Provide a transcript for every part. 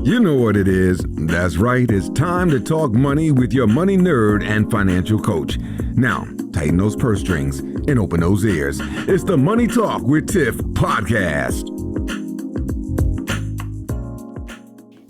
You know what it is. That's right. It's time to talk money with your money nerd and financial coach. Now, tighten those purse strings and open those ears. It's the Money Talk with Tiff podcast.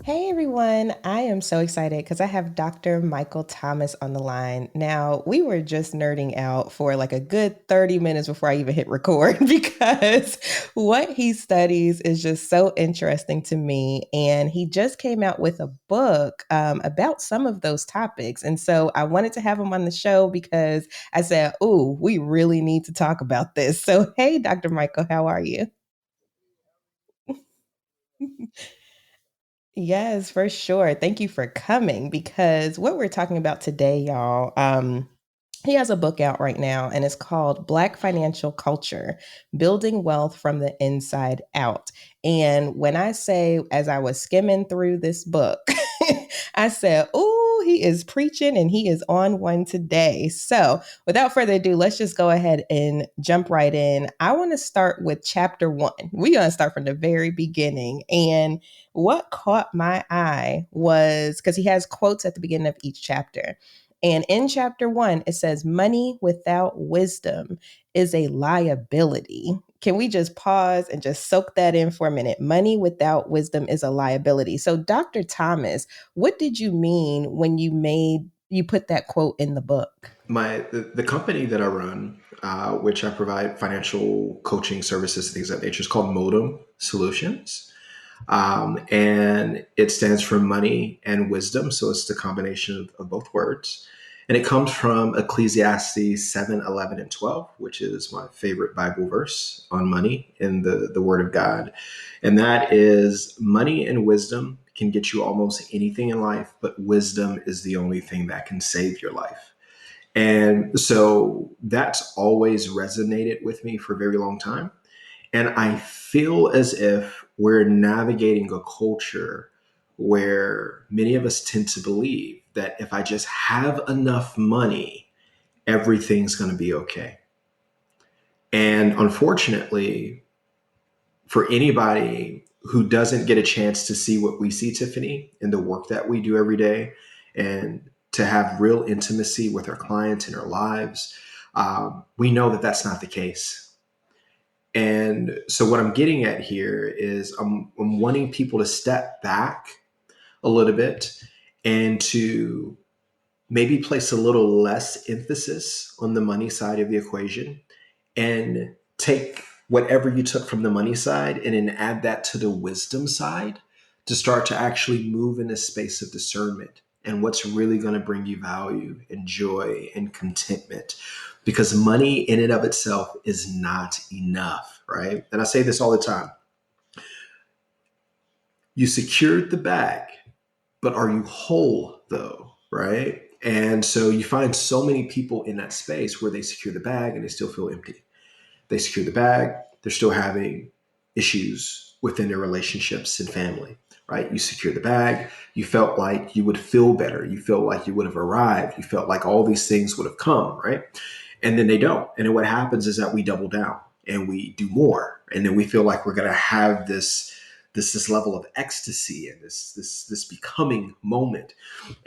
Hey everyone, I am so excited because I have Dr. Michael Thomas on the line. Now, we were just nerding out for like a good 30 minutes before I even hit record because what he studies is just so interesting to me. And he just came out with a book about some of those topics. And so I wanted to have him on the show because I said, oh, we really need to talk about this. So, hey, Dr. Michael, how are you? Yes, for sure. Thank you for coming because what we're talking about today, y'all, he has a book out right now and it's called Black Financial Culture, Building Wealth from the Inside Out. And when I say, as I was skimming through this book, I said, oh, he is preaching and he is on one today. So without further ado, let's just go ahead and jump right in. I want to start with chapter 1. We're going to start from the very beginning. And what caught my eye was because he has quotes at the beginning of each chapter. And in chapter 1, it says, money without wisdom is a liability. Can we just pause and just soak that in for a minute? Money without wisdom is a liability. So, Dr. Thomas, what did you mean when you put that quote in the book? The company that I run, which I provide financial coaching services, things of that nature, is called Modem Solutions. And it stands for money and wisdom. So it's the combination of both words. And it comes from Ecclesiastes 7, 11, and 12, which is my favorite Bible verse on money in the Word of God. And that is money and wisdom can get you almost anything in life, but wisdom is the only thing that can save your life. And so that's always resonated with me for a very long time. And I feel as if we're navigating a culture where many of us tend to believe that if I just have enough money, everything's going to be okay. And unfortunately, for anybody who doesn't get a chance to see what we see, Tiffany, in the work that we do every day, and to have real intimacy with our clients and our lives, we know that that's not the case. And so what I'm getting at here is I'm wanting people to step back a little bit and to maybe place a little less emphasis on the money side of the equation and take whatever you took from the money side and then add that to the wisdom side to start to actually move in a space of discernment and what's really going to bring you value and joy and contentment. Because money in and of itself is not enough, right? And I say this all the time. You secured the bag, but are you whole though, right? And so you find so many people in that space where they secure the bag and they still feel empty. They secure the bag, they're still having issues within their relationships and family, right? You secure the bag, you felt like you would feel better. You felt like you would have arrived. You felt like all these things would have come, right? And then they don't. And then what happens is that we double down and we do more. And then we feel like we're going to have this level of ecstasy and this becoming moment.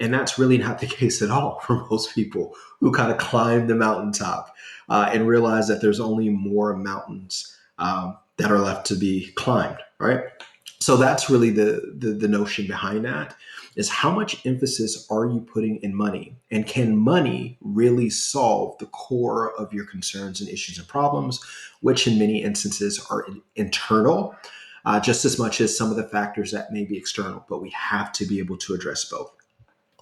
And that's really not the case at all for most people who kind of climb the mountaintop and realize that there's only more mountains that are left to be climbed, right? So that's really the notion behind that, is how much emphasis are you putting in money? And can money really solve the core of your concerns and issues and problems, which in many instances are internal, just as much as some of the factors that may be external, but we have to be able to address both.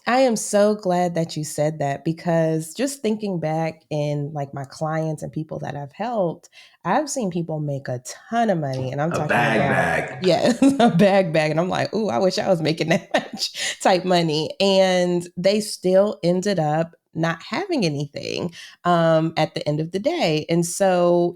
I am so glad that you said that because just thinking back in like my clients and people that I've helped, I've seen people make a ton of money and I'm talking about, yeah, a bag. And I'm like, ooh, I wish I was making that much type money. And they still ended up not having anything at the end of the day. And so,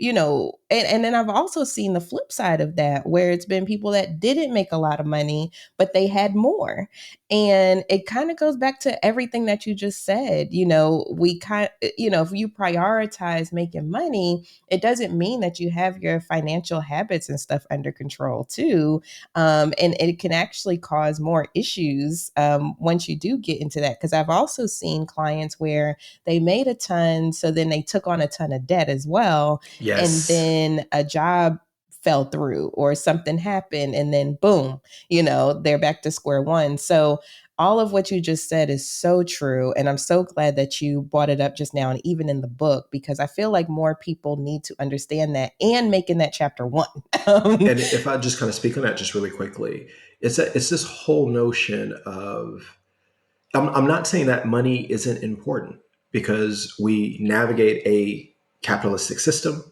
And then I've also seen the flip side of that, where it's been people that didn't make a lot of money, but they had more. And it kind of goes back to everything that you just said. If you prioritize making money, it doesn't mean that you have your financial habits and stuff under control too. And it can actually cause more issues once you do get into that. Because I've also seen clients where they made a ton, so then they took on a ton of debt as well. And Yes. then a job fell through or something happened, and then boom, they're back to square one. So all of what you just said is so true. And I'm so glad that you brought it up just now and even in the book, because I feel like more people need to understand that and making that chapter one. And if I just kind of speak on that just really quickly, it's this whole notion of, I'm not saying that money isn't important, because we navigate a capitalistic system.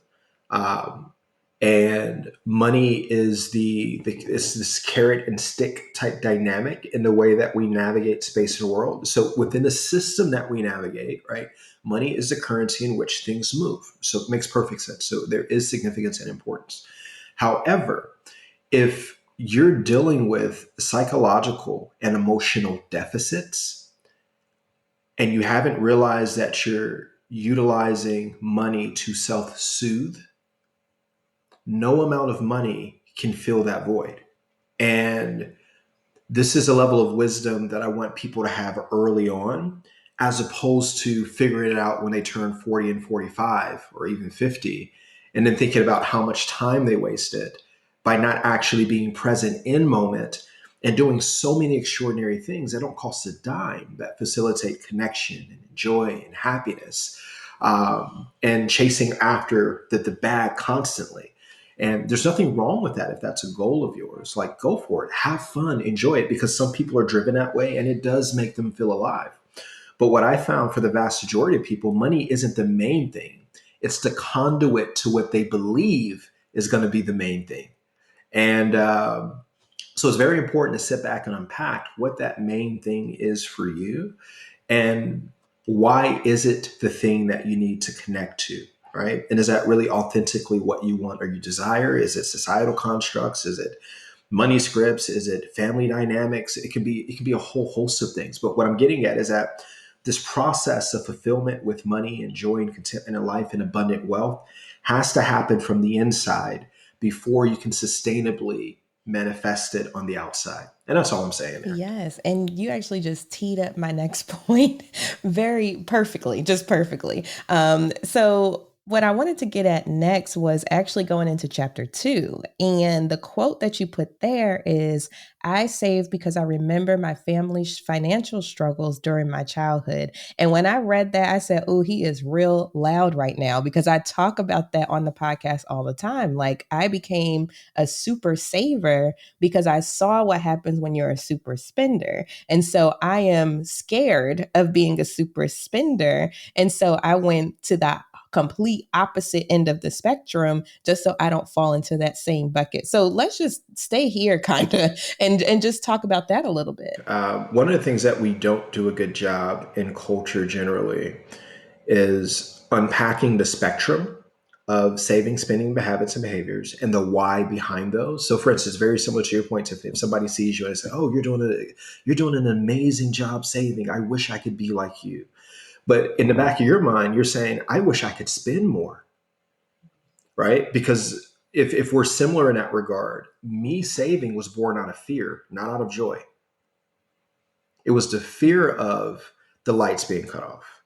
Um, and money is it's this carrot and stick type dynamic in the way that we navigate space and world. So within the system that we navigate, right, money is the currency in which things move. So it makes perfect sense. So there is significance and importance. However, if you're dealing with psychological and emotional deficits, and you haven't realized that you're utilizing money to self-soothe, no amount of money can fill that void. And this is a level of wisdom that I want people to have early on, as opposed to figuring it out when they turn 40 and 45 or even 50, and then thinking about how much time they wasted by not actually being present in moment and doing so many extraordinary things that don't cost a dime, that facilitate connection and joy and happiness, and chasing after the bag constantly. And there's nothing wrong with that if that's a goal of yours. Like, go for it, have fun, enjoy it, because some people are driven that way and it does make them feel alive. But what I found for the vast majority of people, money isn't the main thing. It's the conduit to what they believe is going to be the main thing. And so it's very important to sit back and unpack what that main thing is for you, and why is it the thing that you need to connect to, right? And is that really authentically what you want or you desire? Is it societal constructs? Is it money scripts? Is it family dynamics? It can be a whole host of things. But what I'm getting at is that this process of fulfillment with money and joy and contentment in life and abundant wealth has to happen from the inside before you can sustainably manifest it on the outside. And that's all I'm saying there. Yes, and you actually just teed up my next point very perfectly, just perfectly. So what I wanted to get at next was actually going into chapter two. And the quote that you put there is, I save because I remember my family's financial struggles during my childhood. And when I read that, I said, oh, he is real loud right now, because I talk about that on the podcast all the time. Like, I became a super saver because I saw what happens when you're a super spender. And so I am scared of being a super spender. And so I went to the complete opposite end of the spectrum just so I don't fall into that same bucket. So let's just stay here kind of and just talk about that a little bit. One of the things that we don't do a good job in culture generally is unpacking the spectrum of saving, spending habits and behaviors and the why behind those. So, for instance, very similar to your point, if somebody sees you and say, "Oh, you're doing an amazing job saving. I wish I could be like you," but in the back of your mind, you're saying, "I wish I could spend more," right? Because if we're similar in that regard, me saving was born out of fear, not out of joy. It was the fear of the lights being cut off.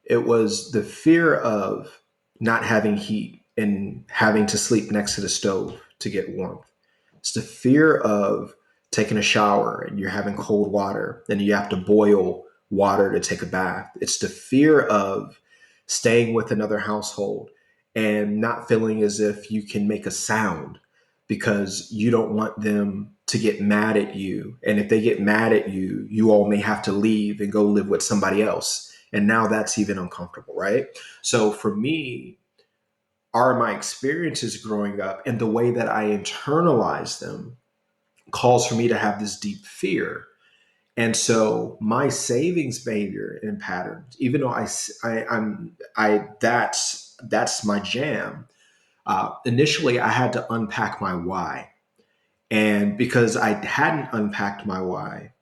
It was the fear of not having heat and having to sleep next to the stove to get warmth. It's the fear of taking a shower and you're having cold water, then you have to boil water to take a bath. It's the fear of staying with another household and not feeling as if you can make a sound because you don't want them to get mad at you. And if they get mad at you, you all may have to leave and go live with somebody else. And now that's even uncomfortable, right? So for me, are my experiences growing up and the way that I internalize them calls for me to have this deep fear. And so my savings behavior and patterns, even though I, I'm, I, that's my jam. Initially, I had to unpack my why. And because I hadn't unpacked my why,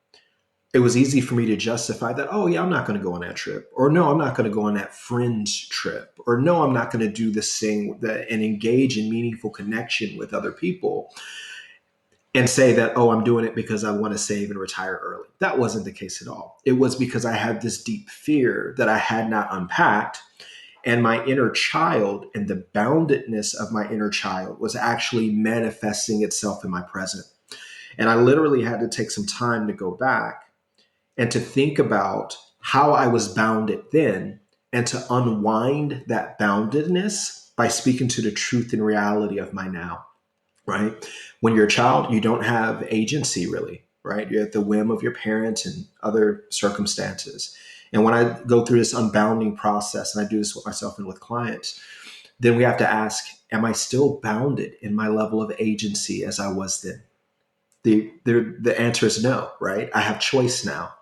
it was easy for me to justify that, oh, yeah, I'm not going to go on that trip. Or no, I'm not going to go on that friend's trip. Or no, I'm not going to do this thing and engage in meaningful connection with other people and say that, oh, I'm doing it because I want to save and retire early. That wasn't the case at all. It was because I had this deep fear that I had not unpacked. And my inner child and the boundedness of my inner child was actually manifesting itself in my present. And I literally had to take some time to go back and to think about how I was bounded then and to unwind that boundedness by speaking to the truth and reality of my now, right? When you're a child, you don't have agency really, right? You're at the whim of your parents and other circumstances. And when I go through this unbounding process, and I do this with myself and with clients, then we have to ask, am I still bounded in my level of agency as I was then? The answer is no, right? I have choice now.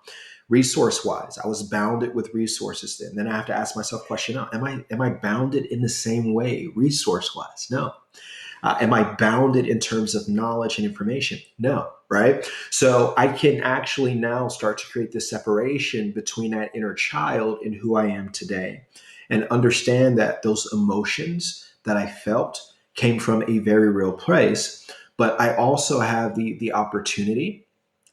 Resource wise, I was bounded with resources then. Then I have to ask myself a question: am I bounded in the same way resource wise? No. Am I bounded in terms of knowledge and information? No, right? So I can actually now start to create this separation between that inner child and who I am today, and understand that those emotions that I felt came from a very real place. But I also have the opportunity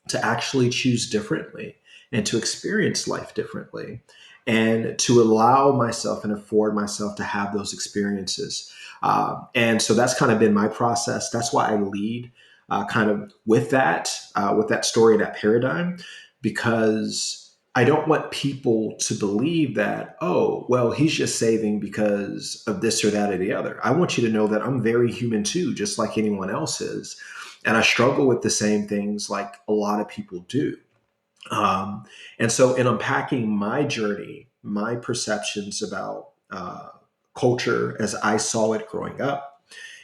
to actually choose differently and to experience life differently and to allow myself and afford myself to have those experiences. And so that's kind of been my process. That's why I lead kind of with that story, that paradigm, because I don't want people to believe that, oh, well, he's just saving because of this or that or the other. I want you to know that I'm very human too, just like anyone else is. And I struggle with the same things like a lot of people do. And so, in unpacking my journey, my perceptions about culture as I saw it growing up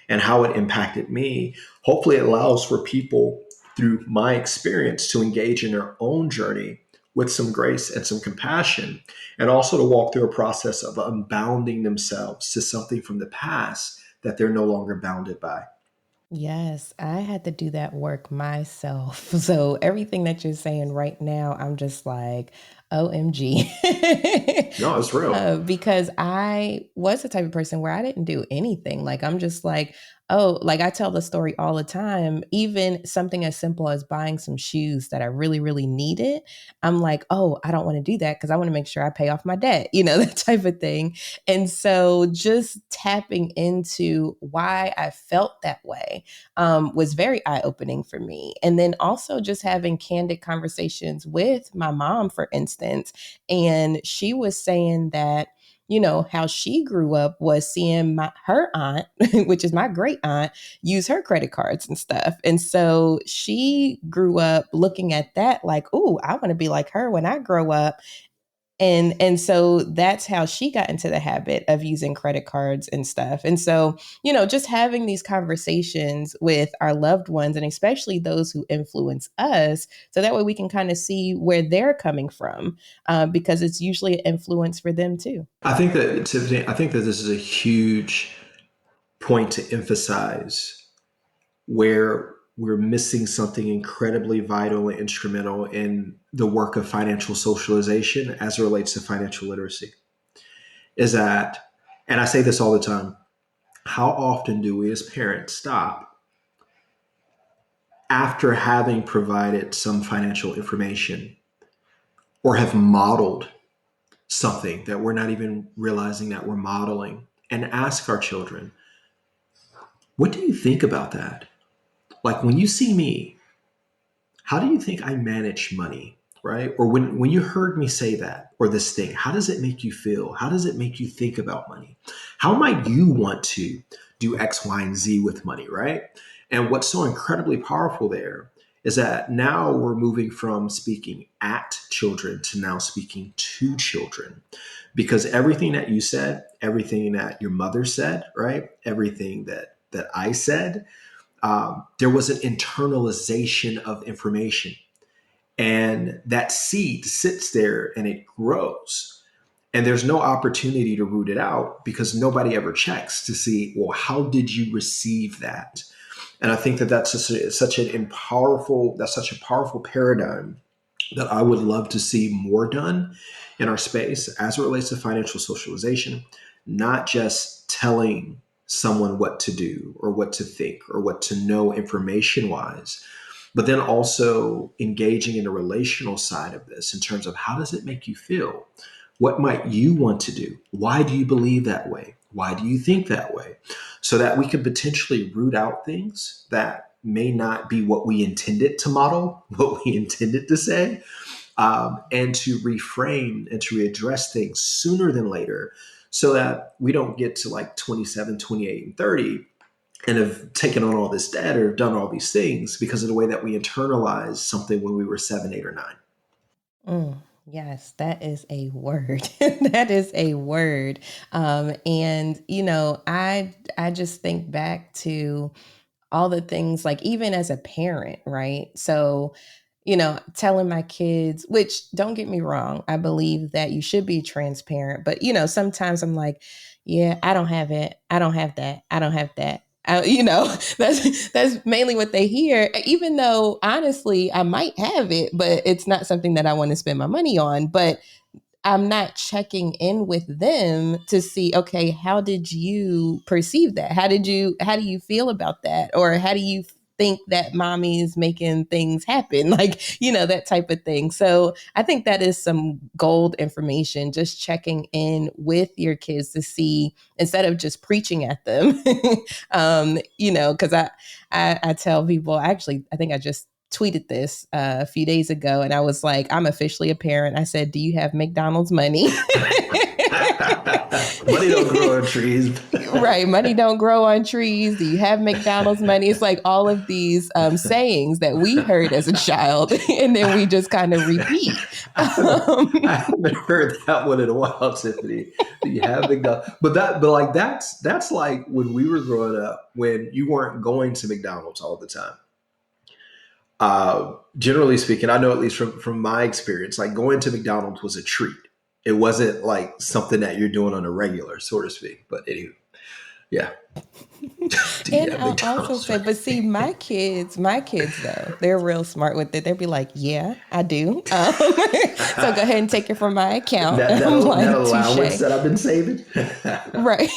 and how it impacted me, hopefully it allows for people through my experience to engage in their own journey with some grace and some compassion, and also to walk through a process of unbounding themselves to something from the past that they're no longer bounded by. Yes, I had to do that work myself. So everything that you're saying right now, I'm just like, OMG. No, it's real. Because I was the type of person where I didn't do anything. Like, I'm just like, oh, like I tell the story all the time, even something as simple as buying some shoes that I really, really needed. I'm like, oh, I don't want to do that because I want to make sure I pay off my debt, that type of thing. And so just tapping into why I felt that way was very eye opening for me. And then also just having candid conversations with my mom, for instance. And she was saying that, how she grew up was seeing her aunt, which is my great aunt, use her credit cards and stuff. And so she grew up looking at that like, oh, I want to be like her when I grow up. And so that's how she got into the habit of using credit cards and stuff. And so, just having these conversations with our loved ones and especially those who influence us, so that way we can kind of see where they're coming from, because it's usually an influence for them too. I think that, Tiffany, I think that this is a huge point to emphasize where we're missing something incredibly vital and instrumental in the work of financial socialization as it relates to financial literacy is that, and I say this all the time, how often do we as parents stop after having provided some financial information or have modeled something that we're not even realizing that we're modeling and ask our children, what do you think about that? Like when you see me, how do you think I manage money? Right? Or when you heard me say that or this thing, how does it make you feel? How does it make you think about money? How might you want to do X, Y, and Z with money? Right? And what's so incredibly powerful there is that now we're moving from speaking at children to now speaking to children. Because everything that you said, everything that your mother said, right? Everything that I said, there was an internalization of information. And that seed sits there and it grows. And there's no opportunity to root it out because nobody ever checks to see, well, how did you receive that? And I think that that's such a powerful paradigm that I would love to see more done in our space as it relates to financial socialization, not just telling someone what to do or what to think or what to know information wise, but then also engaging in the relational side of this in terms of how does it make you feel? What might you want to do? Why do you believe that way? Why do you think that way? So that we could potentially root out things that may not be what we intended to model, what we intended to say, and to reframe and to readdress things sooner than later so that we don't get to like 27, 28, and 30 and have taken on all this debt or done all these things because of the way that we internalized something when we were 7, 8, or 9. Mm, yes, that is a word. That is a word. And I just think back to all the things, like even as a parent, right? So, telling my kids, which don't get me wrong, I believe that you should be transparent, but sometimes I'm like, yeah, I don't have it. I don't have that. I don't have that. That's mainly what they hear, even though honestly, I might have it, but it's not something that I want to spend my money on. But I'm not checking in with them to see, okay, how did you perceive that? How do you feel about that? Or how do you think that mommy is making things happen? Like, that type of thing. So I think that is some gold information, just checking in with your kids to see, instead of just preaching at them, because I tell people, actually, I think I just tweeted this a few days ago, and I was like, I'm officially a parent. I said, do you have McDonald's money? Money don't grow on trees. Right. Money don't grow on trees. Do you have McDonald's money? It's like all of these sayings that we heard as a child, and then we just kind of repeat. I haven't heard that one in a while, Tiffany. Do you have McDonald's? But that's like when we were growing up, when you weren't going to McDonald's all the time. Generally speaking, I know at least from my experience, like going to McDonald's was a treat. It wasn't like something that you're doing on a regular, so to speak. But anyway, yeah. Do you And have I'll also McDonald's? say, but see, my kids though, they're real smart with it. They'll be like, yeah, I do. So go ahead and take it from my account. that And I'm that like, allowance touche. that I've been saving. Right.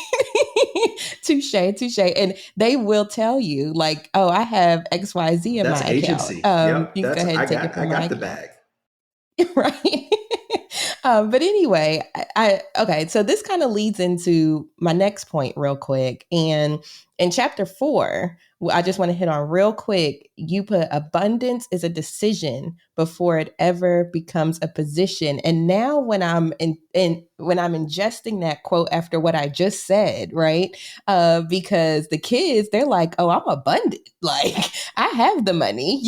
Touche, touche. And they will tell you, like, oh, I have XYZ in my That's account. agency. Yep. You can go That's ahead and take it I from my got the account. bag. Right. But anyway, okay. So this kind of leads into my next point real quick. And in chapter 4, I just want to hit on real quick. You put abundance is a decision before it ever becomes a position. And now when when I'm ingesting that quote after what I just said, right? Because the kids, they're like, oh, I'm abundant. Like I have the money,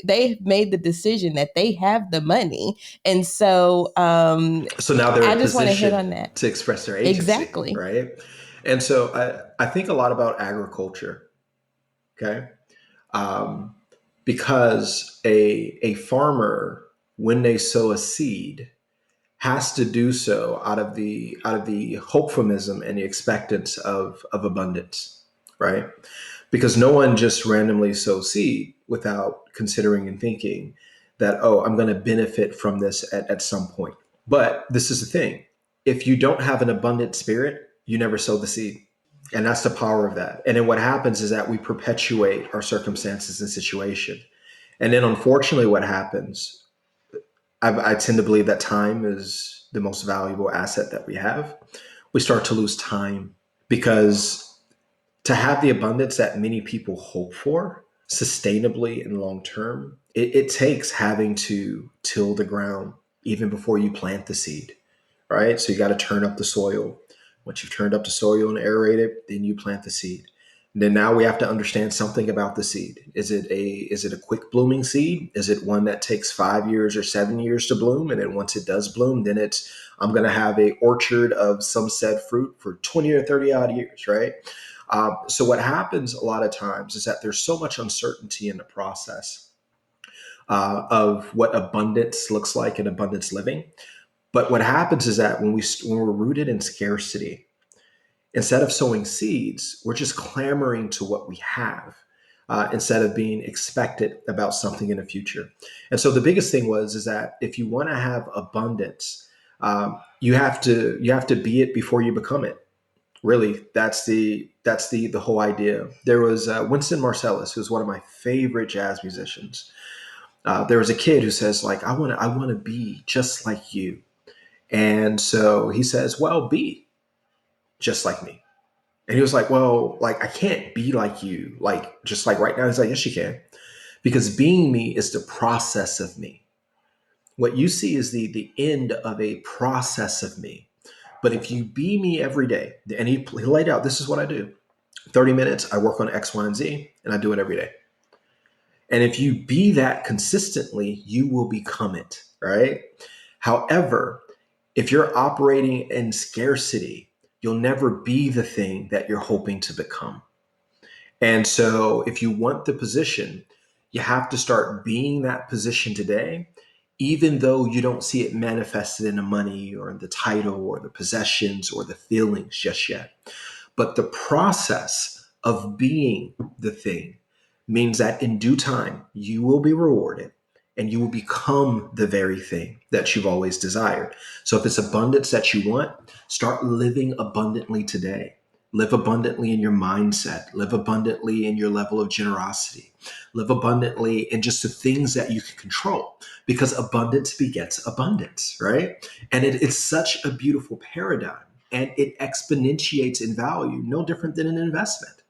they made the decision that they have the money. And so So now they're I in a just want to hit position on that. to express their agency, Exactly. right? And so I think a lot about agriculture, okay? Um, because a farmer, when they sow a seed, has to do so out of the hopefulism and the expectance of abundance, right? Because no one just randomly sows seed without considering and thinking that, oh, I'm going to benefit from this at some point. But this is the thing: if you don't have an abundant spirit, you never sow the seed. And that's the power of that. And then what happens is that we perpetuate our circumstances and situation. And then unfortunately, what happens, I tend to believe that time is the most valuable asset that we have. We start to lose time because to have the abundance that many people hope for sustainably and long term, it takes having to till the ground even before you plant the seed, right? So you got to turn up the soil. Once you've turned up the soil and aerate it, then you plant the seed. And then now we have to understand something about the seed. Is it a quick blooming seed? Is it one that takes 5 years or 7 years to bloom? And then once it does bloom, then I'm going to have a orchard of some said fruit for 20 or 30 odd years, right? So what happens a lot of times is that there's so much uncertainty in the process of what abundance looks like in abundance living. But what happens is that when we're rooted in scarcity, instead of sowing seeds, we're just clamoring to what we have, instead of being expectant about something in the future. And so the biggest thing is that if you want to have abundance, you have to be it before you become it. Really, that's the whole idea. There was Winston Marsalis, who's one of my favorite jazz musicians. There was a kid who says, like, I want to be just like you. And so he says, well, be just like me. And he was like, well, like, I can't be like you, like, just like right now. He's like, yes, you can. Because being me is the process of me. What you see is the end of a process of me. But if you be me every day, and he laid out, this is what I do. 30 minutes, I work on X, Y, and Z, and I do it every day. And if you be that consistently, you will become it, right? However, if you're operating in scarcity, you'll never be the thing that you're hoping to become. And so if you want the position, you have to start being that position today, even though you don't see it manifested in the money or in the title or the possessions or the feelings just yet. But the process of being the thing means that in due time, you will be rewarded and you will become the very thing that you've always desired. So if it's abundance that you want, start living abundantly today. Live abundantly in your mindset. Live abundantly in your level of generosity. Live abundantly in just the things that you can control, because abundance begets abundance, right? And it's such a beautiful paradigm, and it exponentiates in value, no different than an investment,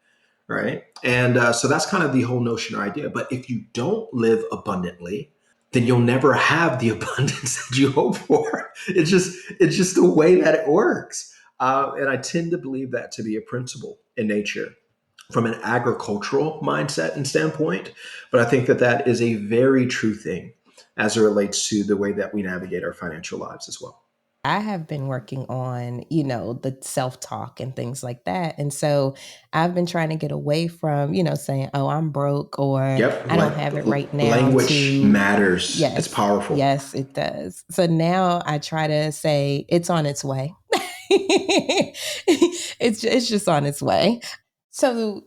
right? And so that's kind of the whole notion or idea. But if you don't live abundantly, then you'll never have the abundance that you hope for. It's just the way that it works. And I tend to believe that to be a principle in nature from an agricultural mindset and standpoint. But I think that that is a very true thing as it relates to the way that we navigate our financial lives as well. I have been working on, the self-talk and things like that. And so I've been trying to get away from, saying, "Oh, I'm broke," or Yep. "I don't have it right now," Language to matters. It's yes, powerful. yes, it does. So now I try to say it's on its way. It's just on its way. So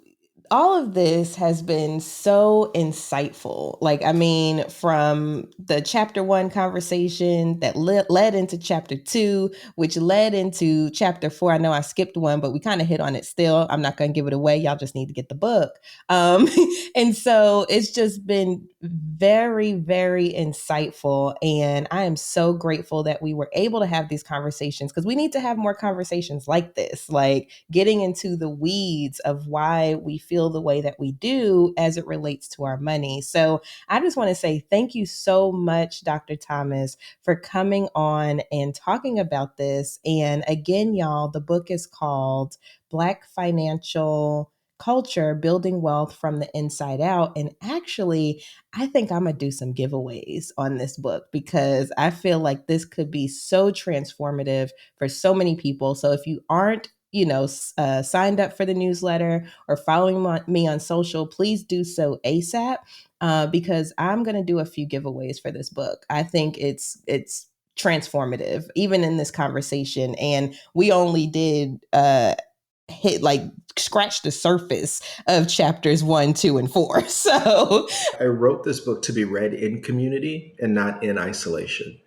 all of this has been so insightful. Like, I mean, from the chapter one conversation that led into chapter two, which led into chapter four. I know I skipped one, but we kind of hit on it still. I'm not going to give it away. Y'all just need to get the book. Um, and so it's just been very, very insightful. And I am so grateful that we were able to have these conversations, because we need to have more conversations like this, like getting into the weeds of why we feel the way that we do as it relates to our money. So I just want to say thank you so much, Dr. Thomas, for coming on and talking about this. And again, y'all, the book is called Black Financial Culture, Building Wealth from the Inside Out. And actually, I think I'm going to do some giveaways on this book, because I feel like this could be so transformative for so many people. So if you aren't signed up for the newsletter or following me on social, please do so ASAP, because I'm going to do a few giveaways for this book. I think it's transformative, even in this conversation. And we only did hit like scratch the surface of chapters 1, 2, and 4. So I wrote this book to be read in community and not in isolation.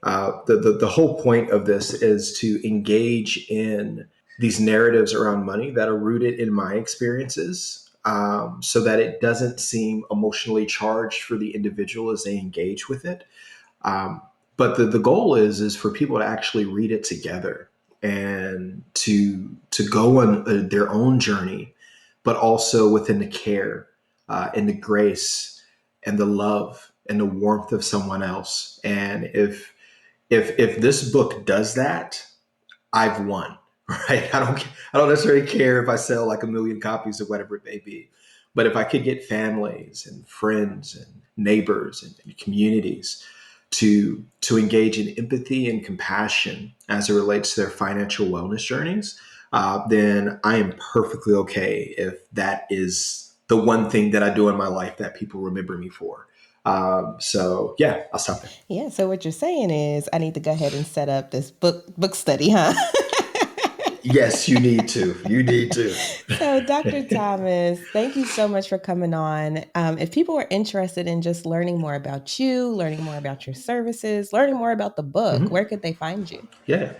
The whole point of this is to engage in these narratives around money that are rooted in my experiences, so that it doesn't seem emotionally charged for the individual as they engage with it. Um, but the goal is for people to actually read it together and to go on their own journey, but also within the care and the grace and the love and the warmth of someone else. And if this book does that, I've won, right? I don't necessarily care if I sell like a million copies or whatever it may be, but if I could get families and friends and neighbors and communities to engage in empathy and compassion as it relates to their financial wellness journeys, then I am perfectly okay if that is the one thing that I do in my life that people remember me for. So yeah, I'll stop there. Yeah. So what you're saying is I need to go ahead and set up this book study, huh? Yes, you need to. You need to. So, Dr. Thomas, thank you so much for coming on. If people are interested in just learning more about you, learning more about your services, learning more about the book, where could they find you? Yeah.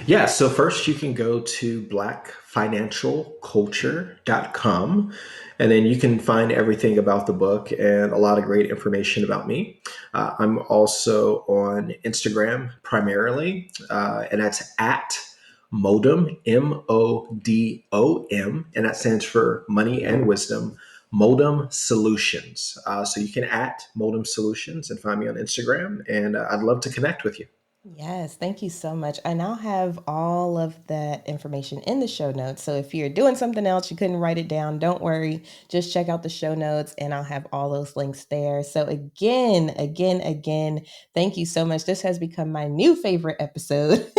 Yeah. So first you can go to blackfinancialculture.com, and then you can find everything about the book and a lot of great information about me. I'm also on Instagram primarily, and that's at Modom, Modom, and that stands for Money and Wisdom. Modem Solutions. So you can at Modem Solutions and find me on Instagram, and I'd love to connect with you. Yes, thank you so much. And I'll have all of that information in the show notes. So if you're doing something else, you couldn't write it down, don't worry. Just check out the show notes and I'll have all those links there. So again, thank you so much. This has become my new favorite episode.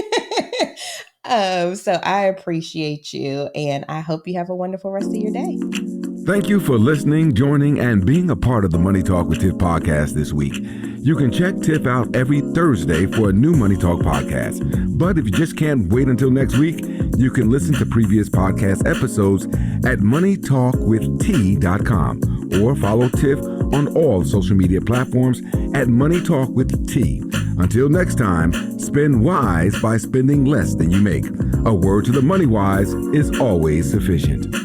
So I appreciate you and I hope you have a wonderful rest of your day. Thank you for listening, joining, and being a part of the Money Talk with Tiff podcast this week. You can check Tiff out every Thursday for a new Money Talk podcast. But if you just can't wait until next week, you can listen to previous podcast episodes at moneytalkwitht.com or follow Tiff on all social media platforms at Money Talk with T. Until next time, spend wise by spending less than you make. A word to the money wise is always sufficient.